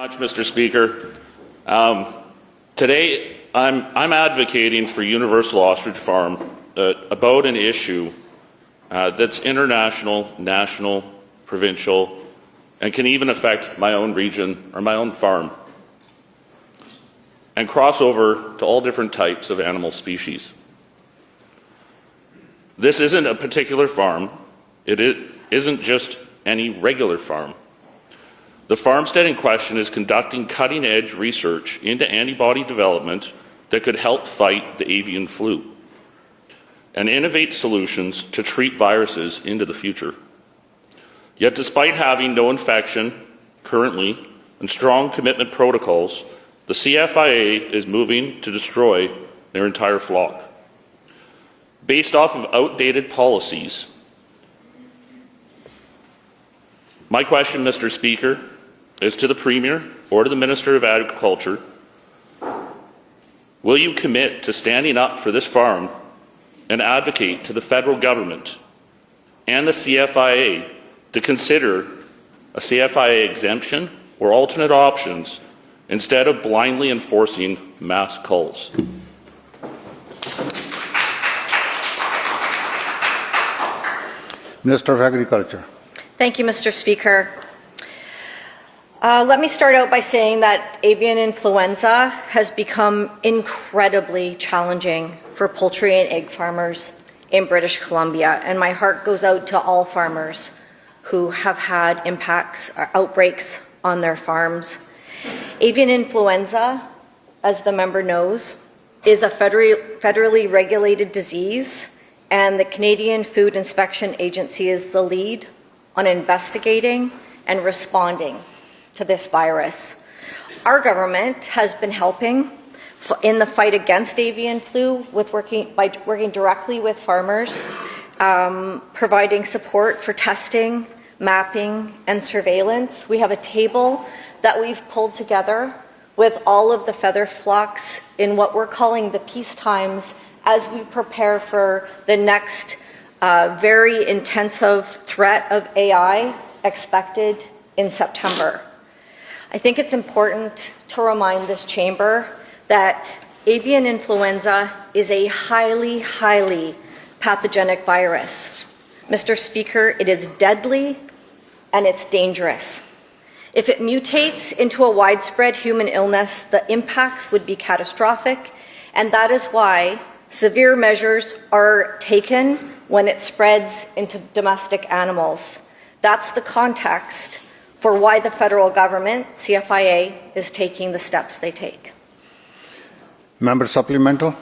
much, Mr. Speaker. Today, I'm advocating for universal ostrich farm about an issue that's international, national, provincial, and can even affect my own region or my own farm, and cross over to all different types of animal species. This isn't a particular farm. It isn't just any regular farm. The farmstead in question is conducting cutting-edge research into antibody development that could help fight the avian flu and innovate solutions to treat viruses into the future. Yet despite having no infection currently and strong commitment protocols, the CFIA is moving to destroy their entire flock. Based off of outdated policies, my question, Mr. Speaker, is to the Premier or to the Minister of Agriculture: will you commit to standing up for this farm and advocate to the federal government and the CFIA to consider a CFIA exemption or alternate options instead of blindly enforcing mass culls? Minister of Agriculture. Thank you, Mr. Speaker. Let me start out by saying that avian influenza has become incredibly challenging for poultry and egg farmers in British Columbia, and my heart goes out to all farmers who have had impacts or outbreaks on their farms. Avian influenza, as the member knows, is a federally regulated disease, and the Canadian Food Inspection Agency is the lead on investigating and responding to this virus. Our government has been helping in the fight against avian flu by working directly with farmers, providing support for testing, mapping, and surveillance. We have a table that we've pulled together with all of the feather flocks in what we're calling the peace times as we prepare for the next very intensive threat of AI expected in September. I think it's important to remind this chamber that avian influenza is a highly, highly pathogenic virus. Mr. Speaker, it is deadly and it's dangerous. If it mutates into a widespread human illness, the impacts would be catastrophic, and that is why severe measures are taken when it spreads into domestic animals. That's the context for why the federal government, CFIA, is taking the steps they take. Member supplemental.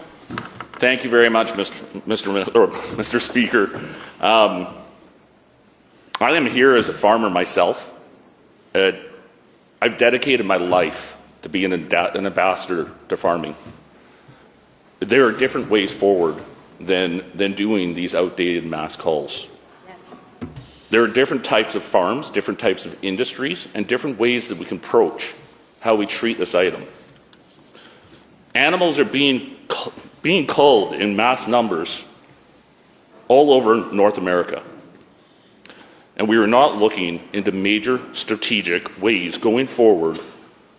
Thank you very much, Mr. Speaker. I am here as a farmer myself. I've dedicated my life to being an ambassador to farming. There are different ways forward than doing these outdated mass culls. Yes. There are different types of farms, different types of industries, and different ways that we can approach how we treat this item. Animals are being culled in mass numbers all over North America. And we are not looking into major strategic ways going forward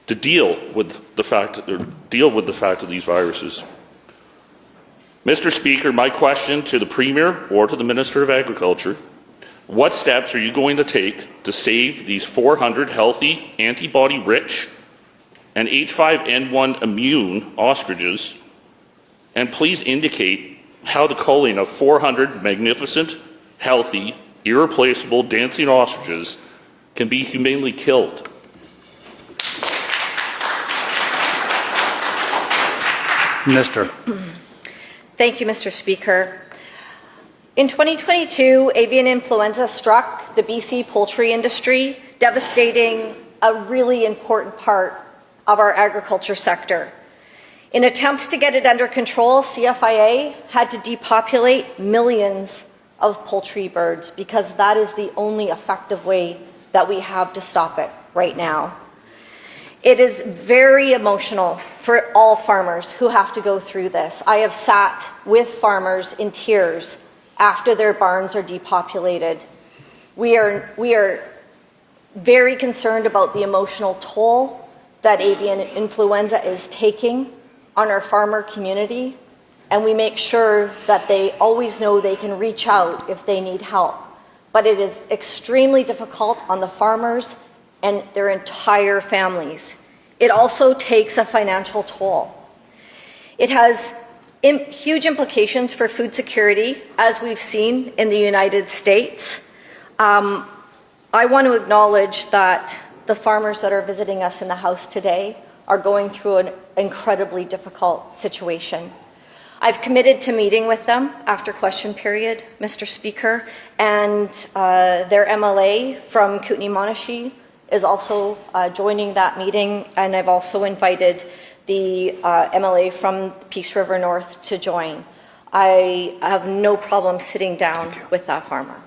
to deal with the fact of these viruses. Mr. Speaker, my question to the Premier or to the Minister of Agriculture: what steps are you going to take to save these 400 healthy, antibody-rich, and H5N1 immune ostriches? And please indicate how the culling of 400 magnificent, healthy, irreplaceable dancing ostriches can be humanely killed. Minister. Thank you, Mr. Speaker. In 2022, avian influenza struck the BC poultry industry, devastating a really important part of our agriculture sector. In attempts to get it under control, CFIA had to depopulate millions of poultry birds because that is the only effective way that we have to stop it right now. It is very emotional for all farmers who have to go through this. I have sat with farmers in tears after their barns are depopulated. We are very concerned about the emotional toll that avian influenza is taking on our farmer community, and we make sure that they always know they can reach out if they need help. But it is extremely difficult on the farmers and their entire families. It also takes a financial toll. It has huge implications for food security, as we've seen in the United States. I want to acknowledge that the farmers that are visiting us in the House today are going through an incredibly difficult situation. I've committed to meeting with them after question period, Mr. Speaker, and their MLA from Kootenay-Monashee is also joining that meeting, and I've also invited the MLA from Peace River North to join. I have no problem sitting down with that farmer.